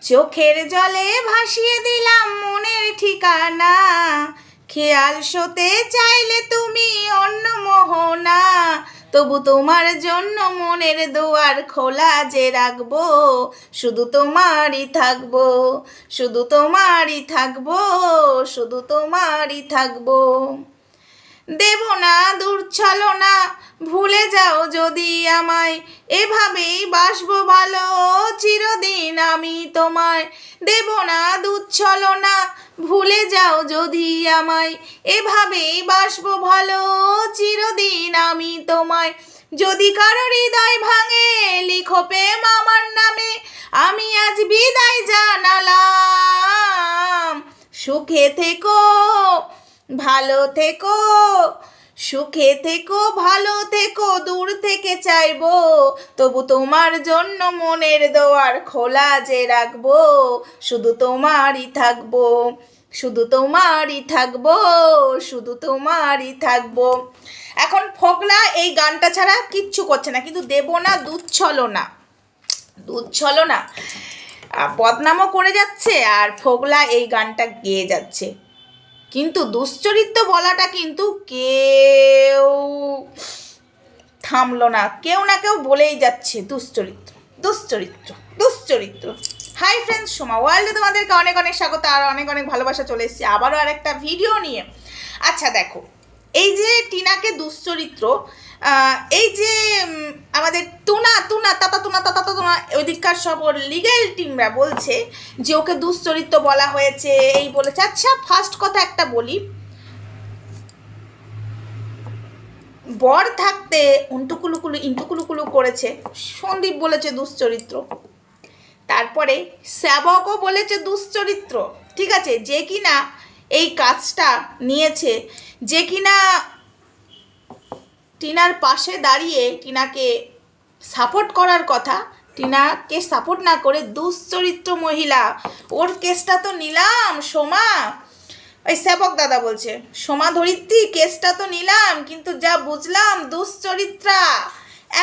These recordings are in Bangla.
চোখের জলে ভাসিয়ে দিলাম মনের ঠিকানা, খেয়াল শোতে চাইলে তুমি অন্য মোহনা, তবু তোমার জন্য মনের দুয়ার খোলা যে রাখবো, শুধু তোমারই থাকবো, শুধু তোমারই থাকবো, শুধু তোমারই থাকবো। দেব না দুর্ছলনা, ভুলে যাও যদি আমায়, এভাবেই বাসবো ভালো চিরদিন আমি তোমায়। দেব না দুর্ছলনা, ভুলে যাও যদি আমায়, এভাবেই বাসবো ভালো চিরদিন আমি তোমায়। যদি কারো হৃদয় ভাঙে, লিখো প্রেম আমার নামে, আমি আজ বিদায় জানালাম। সুখে থেকো, ভালো থেকো, সুখে থেকো, ভালো থেকো, দূর থেকে চাইবো, তবু তোমার জন্য মনের দুয়ার খোলা যে রাখবো, শুধু তোমারই থাকবো, শুধু তোমারই থাকবো, শুধু তোমারই থাকবো। এখন ফোকলা এই গানটা ছাড়া কিচ্ছু করছে না, কিন্তু দেব না দুচ্ছলনা, দুচ্ছলনা বদনামও করে যাচ্ছে আর ফোকলা এই গানটা গেয়ে যাচ্ছে। কিন্তু দুশ্চরিত্র বলাটা কিন্তু কেউ থামলো না, কেউ না কেউ বলেই যাচ্ছে দুশ্চরিত্র, দুশ্চরিত্র, দুশ্চরিত্র। হাই ফ্রেন্ডস, সোমা ওয়ার্ল্ডে তোমাদেরকে অনেক অনেক স্বাগত আর অনেক অনেক ভালোবাসা। চলে এসেছি আবারও আর একটা ভিডিও নিয়ে। আচ্ছা দেখো, এই যে টিনাকে দুশ্চরিত্র, এই যে আমাদের তুনা তুনা তাতা তুনা তাতা তুনা ওইদিককার সব ওর লিগেল টিমরা বলছে যে ওকে দুশ্চরিত্র বলা হয়েছে, এই বলেছে। আচ্ছা ফার্স্ট কথা একটা বলি, বর থাকতে উন্টুকুলুকুলু ইন্টুকুলুকুলু করেছে, সন্দীপ বলেছে দুশ্চরিত্র, তারপরে সেবকও বলেছে দুশ্চরিত্র, ঠিক আছে, যে কিনা এই কাজটা নিয়েছে, যে কিনা টিনার পাশে দাঁড়িয়ে টিনাকে সাপোর্ট করার কথা, টিনাকে সাপোর্ট না করে দুশ্চরিত্র মহিলা, ওর কেসটা তো নিলাম সোমা, ওই সেবক দাদা বলছে সোমা ধরিত্রী কেসটা তো নিলাম, কিন্তু যা বুঝলাম দুশ্চরিত্রা,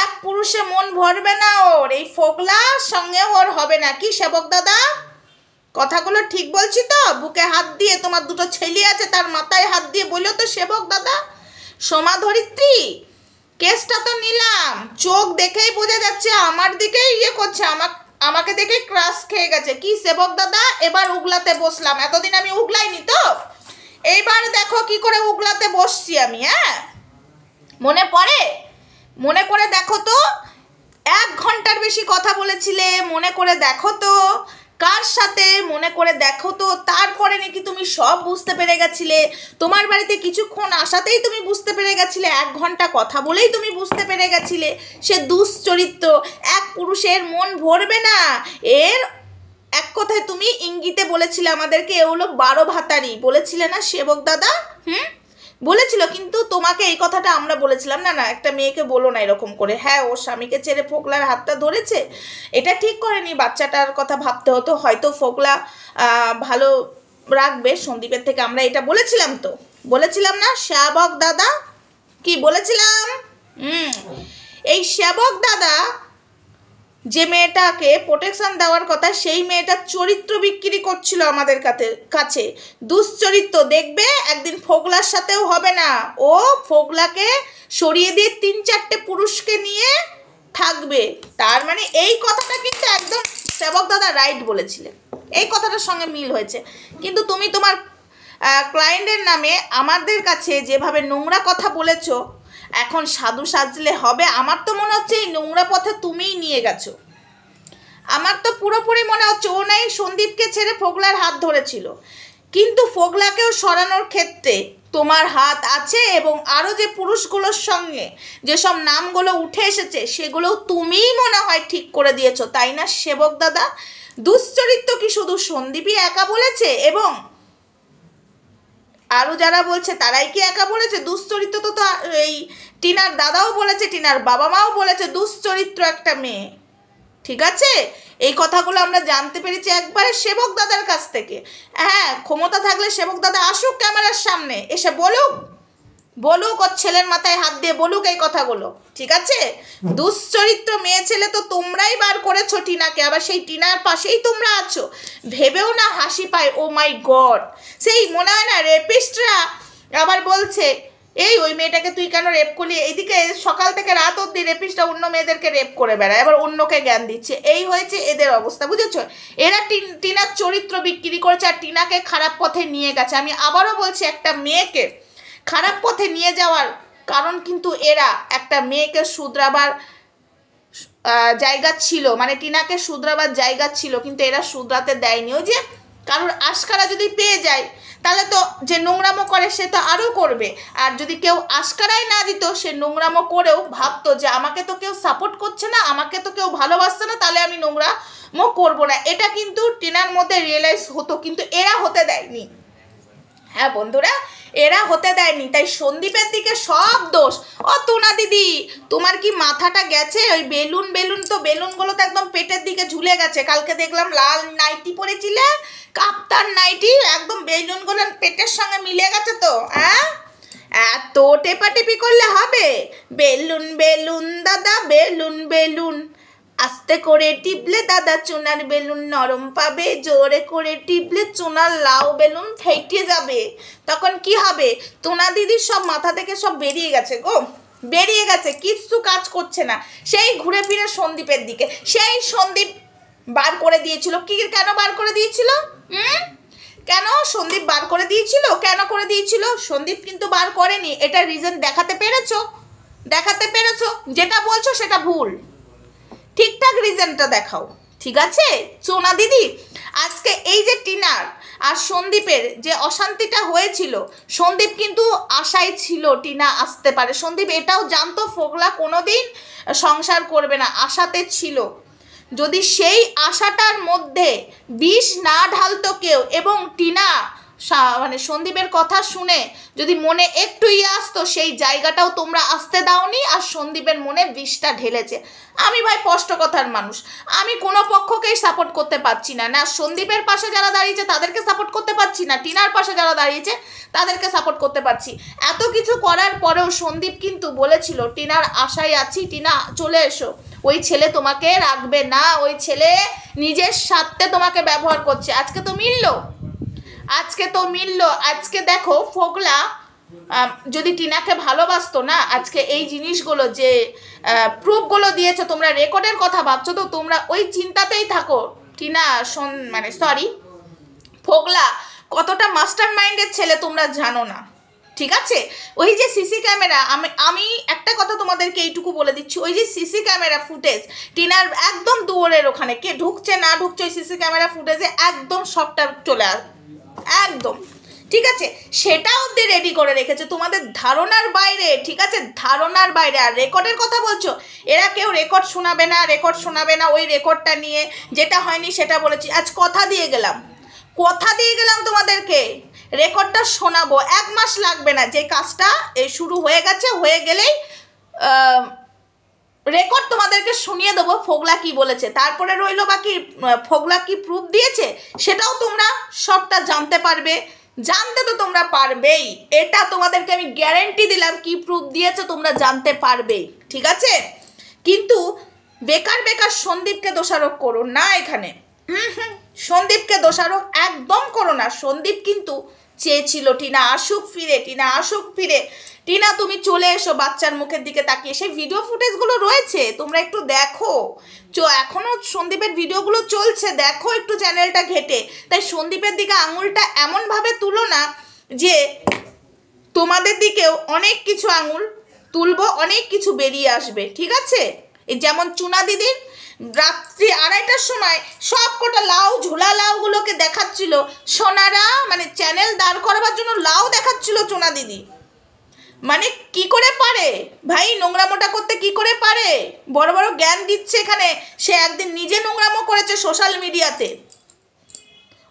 এক পুরুষে মন ভরবে না ওর, এই ফোকলার সঙ্গে ওর হবে না। কি সেবক দাদা, কথাগুলো ঠিক বলছি তো? বুকে হাত দিয়ে, তোমার দুটো ছেলে আছে তার মাথায় হাত দিয়ে বলো তো সেবক দাদা। সোমা ধরিত্রী কেসটা তো নিলাম, চোখ দেখেই বোঝা যাচ্ছে আমার দিকেই ইয়ে করছে, আমাকে দেখেই ক্রাশ খেয়ে গেছে। কি সেবক দাদা, এবার উগলাতে বসলাম, এতদিন আমি উগলাইনি তো, এইবার দেখো কি করে উগলাতে বসছি আমি। হ্যাঁ মনে পড়ে, মনে করে দেখো তো, 1 ঘন্টার বেশি কথা বলেছিলে, মনে করে দেখো তো কার সাথে, মনে করে দেখো তো, তারপরে নাকি তুমি সব বুঝতে পেরে গেছিলে, তোমার বাড়িতে কিছুক্ষণ আসাতেই তুমি বুঝতে পেরে গেছিলে, 1 ঘন্টা কথা বলেই তুমি বুঝতে পেরে গেছিলে সে দুশ্চরিত্র, এক পুরুষের মন ভরবে না। এর এক কথায় তুমি ইঙ্গিতে বলেছিলে আমাদেরকে এ হলো 12 ভাতারি, বলেছিলে না সেবক দাদা? বলেছিল, কিন্তু তোমাকে এই কথাটা আমরা বলেছিলাম না, না একটা মেয়েকে বলো না এরকম করে। হ্যাঁ ও স্বামীকে ছেড়ে ফোকলার হাতটা ধরেছে, এটা ঠিক করেনি, বাচ্চাটার কথা ভাবতে হতো, হয়তো ফোকলা ভালো রাখবে সন্দীপের থেকে, আমরা এটা বলেছিলাম তো, বলেছিলাম না সেবক দাদা? কি বলেছিলাম? এই সেবক দাদা যে মেয়েটাকে প্রোটেকশন দেওয়ার কথা, সেই মেয়েটার চরিত্র বিক্রি করছিল আমাদের কাছে, দুশ্চরিত্র। দেখবে একদিন ফোকলার সাথেও হবে না, ও ফোকলাকে সরিয়ে দিয়ে 3-4টে পুরুষকে নিয়ে থাকবে। তার মানে এই কথাটা কিন্তু একদম সেবক দাদা রাইট বলেছিলেন, এই কথাটার সঙ্গে মিল হয়েছে। কিন্তু তুমি তোমার ক্লায়েন্টের নামে আমাদের কাছে যেভাবে নোংরা কথা বলেছো, এখন সাধু সাজলে হবে? আমার তো মনে হচ্ছে এই নোংরা পথে তুমিই নিয়ে গেছো, আমার তো পুরোপুরি মনে হচ্ছে। ও নাই সন্দীপকে ছেড়ে ফোকলার হাত ধরেছিল, কিন্তু ফোকলাকেও সরানোর ক্ষেত্রে তোমার হাত আছে, এবং আরও যে পুরুষগুলোর সঙ্গে যেসব নামগুলো উঠে এসেছে সেগুলোও তুমিই মনে হয় ঠিক করে দিয়েছো, তাই না সেবক দাদা? দুশ্চরিত্র কি শুধু সন্দীপই একা বলেছে, এবং আরও যারা বলছে তারাই কি একা বলেছে? দুশ্চরিত্র তো এই টিনার দাদাও বলেছে, টিনার বাবা মাও বলেছে দুশ্চরিত্র একটা মেয়ে, ঠিক আছে? এই কথাগুলো আমরা জানতে পেরেছি একবারে সেবক দাদার কাছ থেকে। হ্যাঁ ক্ষমতা থাকলে সেবক দাদা আসুক ক্যামেরার সামনে, এসে বলুক বলুক, ওর ছেলের মাথায় হাত দিয়ে বলুক এই কথাগুলো, ঠিক আছে? দুশ্চরিত্র মেয়ে ছেলে তো তোমরাই বার করেছো টিনাকে, আবার সেই টিনার পাশেই তোমরা আছো, ভেবেও না হাসি পায়। ও মাই গড, সেই মনে হয় না রেপিস্টরা আবার বলছে এই ওই মেয়েটাকে তুই কেন রেপ করলি, এইদিকে সকাল থেকে রাত অব্দি রেপিস্টরা অন্য মেয়েদেরকে রেপ করে বেড়ায়, এবার অন্যকে জ্ঞান দিচ্ছে। এই হয়েছে এদের অবস্থা, বুঝেছো? এরা টিনার চরিত্র বিক্রি করেছে আর টিনাকে খারাপ পথে নিয়ে গেছে। আমি আবারও বলছি, একটা মেয়েকে খারাপ পথে নিয়ে যাওয়ার কারণ কিন্তু এরা, একটা মেয়েকে শুধরাবার জায়গা ছিল, মানে টিনাকে শুধরাবার জায়গা ছিল, কিন্তু এরা শুধরাতে দেয়নি। ওই যে কারোর আশকারা যদি পেয়ে যায় তাহলে তো যে নোংরামো করে সে তো আরও করবে, আর যদি কেউ আশকারাই না দিত সে নোংরামো করেও ভাবতো যে আমাকে তো কেউ সাপোর্ট করছে না, আমাকে তো কেউ ভালোবাসছে না, তাহলে আমি নোংরামো করবো না। এটা কিন্তু টিনার মধ্যে রিয়েলাইজ হতো, কিন্তু এরা হতে দেয়নি। হ্যাঁ বন্ধুরা, এরা হতে দেয়নি, তাই সন্দীপের দিকে সব দোষ। ও তুনা দিদি, তোমার কি মাথাটা গেছে? ওই বেলুন তো বেলুনগুলো তো একদম পেটের দিকে ঝুলে গেছে। কালকে দেখলাম লাল নাইটি পরেছিলে, কাপ্তান নাইটি, একদম বেলুনগুলো পেটের সঙ্গে মিলে গেছে তো। হ্যাঁ, এত টেপাটেপি করলে হবে? বেলুন দাদা, বেলুন আস্তে করে টিপলে দাদা চুনার বেলুন নরম পাবে, জোরে করে টিপলে চুনার লাউ বেলুন ফেটে যাবে। তখন কি হবে? টোনা দিদির সব মাথা থেকে সব বেরিয়ে গেছে গো, বেরিয়ে গেছে, কিচ্ছু কাজ করছে না। সেই ঘুরে ফিরে সন্দীপের দিকে, সেই সন্দীপ বার করে দিয়েছিল। কি কেন বার করে দিয়েছিল? কেন সন্দীপ বার করে দিয়েছিল? কেন করে দিয়েছিল? সন্দীপ কিন্তু বার করেনি। এটা রিজন দেখাতে পেরেছো? যেটা বলছো সেটা ভুল, ঠিকঠাক রিজনটা দেখাও, ঠিক আছে? সোনা দিদি, আজকে এই যে টিনার আর সন্দীপের যে অশান্তিটা হয়েছিল, সন্দীপ কিন্তু আশায় ছিল টিনা আসতে পারে। সন্দীপ এটাও জানতো ফোগলা কোনোদিন সংসার করবে না, আশাতে ছিল। যদি সেই আশাটার মধ্যে বিষ না ঢালতো কেউ, এবং টিনা মানে সন্দীপের কথা শুনে যদি মনে একটু আসতো, সেই জায়গাটাও তোমরা আসতে দাওনি, আর সন্দীপের মনে বিষটা ঢেলেছে। আমি ভাই স্পষ্ট কথার মানুষ, আমি কোনো পক্ষকেই সাপোর্ট করতে পারছি না। না সন্দীপের পাশে যারা দাঁড়িয়েছে তাদেরকে সাপোর্ট করতে পারছি, না টিনার পাশে যারা দাঁড়িয়েছে তাদেরকে সাপোর্ট করতে পারছি। এত কিছু করার পরেও সন্দীপ কিন্তু বলেছিল টিনার আশায় আছি, টিনা চলে এসো, ওই ছেলে তোমাকে রাখবে না, ওই ছেলে নিজের স্বার্থে তোমাকে ব্যবহার করছে। আজকে তো মিললো। আজকে দেখো ফোগলা যদি টিনাকে ভালোবাসতো না, আজকে এই জিনিসগুলো যে প্রুফগুলো দিয়েছে, তোমরা রেকর্ডের কথা ভাবছো তো, তোমরা ওই চিন্তাতেই থাকো। টিনা ফোগলা কতটা মাস্টার মাইন্ডের ছেলে তোমরা জানো না, ঠিক আছে? ওই যে সিসি ক্যামেরা, আমি একটা কথা তোমাদেরকে এইটুকু বলে দিচ্ছি, ওই যে সিসি ক্যামেরা ফুটেজ টিনার একদম দুয়ারের ওখানে, কে ঢুকছে না ঢুকছে ওই সিসি ক্যামেরা ফুটেজে একদম সবটা চলে আসে, একদম, ঠিক আছে? সেটা অবধি রেডি করে রেখেছে, তোমাদের ধারণার বাইরে, ঠিক আছে? ধারণার বাইরে। আর রেকর্ডের কথা বলছো, এরা কেউ রেকর্ড শোনাবে না, ওই রেকর্ডটা নিয়ে যেটা হয়নি সেটা বলেছি। আজ কথা দিয়ে গেলাম তোমাদেরকে, রেকর্ডটা শোনাবো, 1 মাস লাগবে না, যে কাজটা শুরু হয়ে গেছে, হয়ে গেলেই রেকর্ড তোমাদেরকে শুনিয়ে দেবো ফোগলা কি বলেছে। তারপরে রইল বাকি ফোগলা কি প্রুফ দিয়েছে, সেটাও তোমরা সবটা জানতে পারবে। জানতে তো তোমরা পারবেই, এটা তোমাদেরকে আমি গ্যারেন্টি দিলাম, কি প্রুফ দিয়েছে তোমরা জানতে পারবেই, ঠিক আছে? কিন্তু বেকার সন্দীপকে দোষারোপ করো না এখানে, সন্দীপকে দোষারোপ একদম করো না। সন্দীপ কিন্তু চেয়েছিল টিনা আসুক ফিরে, টিনা তুমি চলে এসো, বাচ্চার মুখের দিকে তাকিয়ে। সেই ভিডিও ফুটেজগুলো রয়েছে, তোমরা একটু দেখো, এখনও সন্দীপের ভিডিওগুলো চলছে, দেখো একটু চ্যানেলটা ঘেটে। তাই সন্দীপের দিকে আঙুলটা এমনভাবে তুলো না যে তোমাদের দিকেও অনেক কিছু আঙুল তুলবো, অনেক কিছু বেরিয়ে আসবে, ঠিক আছে? যেমন চুনা দিদির রাত্রি 2:30টার সময় সব কটা ঝোলা লাউগুলোকে দেখাচ্ছিল সোনারা, মানে চ্যানেল দাঁড় করাবার জন্য লাউ দেখাচ্ছিল চুনা দিদি। মানে কি করে পারে ভাই নোংরামোটা করতে, কি করে পারে? বড় বড় জ্ঞান দিচ্ছে এখানে। সে একদিন নিজে নোংরামো করেছে সোশ্যাল মিডিয়াতে।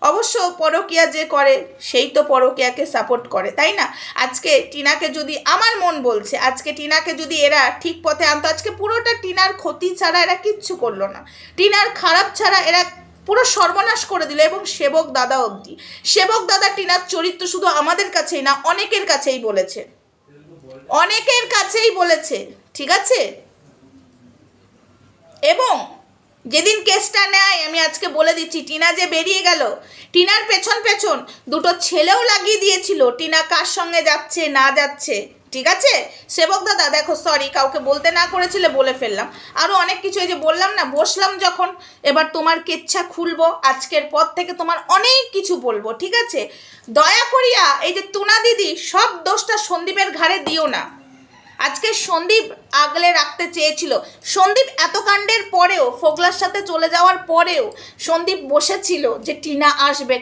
অবশ্য পরকীয়া যে করে সেই তো পরকীয়াকে সাপোর্ট করে, তাই না? আজকে টিনাকে যদি, আমার মন বলছে আজকে টিনাকে যদি এরা ঠিক পথে আনতো, আজকে পুরোটা টিনার ক্ষতি ছাড়া এরা কিচ্ছু করলো না, টিনার খারাপ ছাড়া এরা পুরো সর্বনাশ করে দিল। এবং সেবক দাদা অবধি, সেবক দাদা টিনার চরিত্র শুধু আমাদের কাছেই না, অনেকের কাছেই বলেছে, অনেকের কাছেই বলেছে, ঠিক আছে। এবং যেদিন কেসটা নেয়, আমি আজকে বলে দিচ্ছি, টিনা যে বেরিয়ে গেল, টিনার পেছন পেছন দুটো ছেলেও লাগিয়ে দিয়েছিল টিনা কার সঙ্গে যাচ্ছে না যাচ্ছে, ঠিক আছে। সেবক দাদা দেখো, সরি, কাউকে বলতে না করেছিলে বলে ফেললাম। আরও অনেক কিছু, এই যে বললাম না, বসলাম যখন, এবার তোমার কেচ্ছা খুলবো, আজকের পর থেকে তোমার অনেক কিছু বলবো, ঠিক আছে। দয়া করিয়া এই যে টুনা দিদি, সব দোষটা সন্দীপের ঘাড়ে দিও না। আজকে সন্দীপ আগলে রাখতে চেয়েছিল। সন্দীপ এত কাণ্ডের পরেও, ফোগলার সাথে চলে যাওয়ার পরেও সন্দীপ বসেছিল যে টিনা আসবে।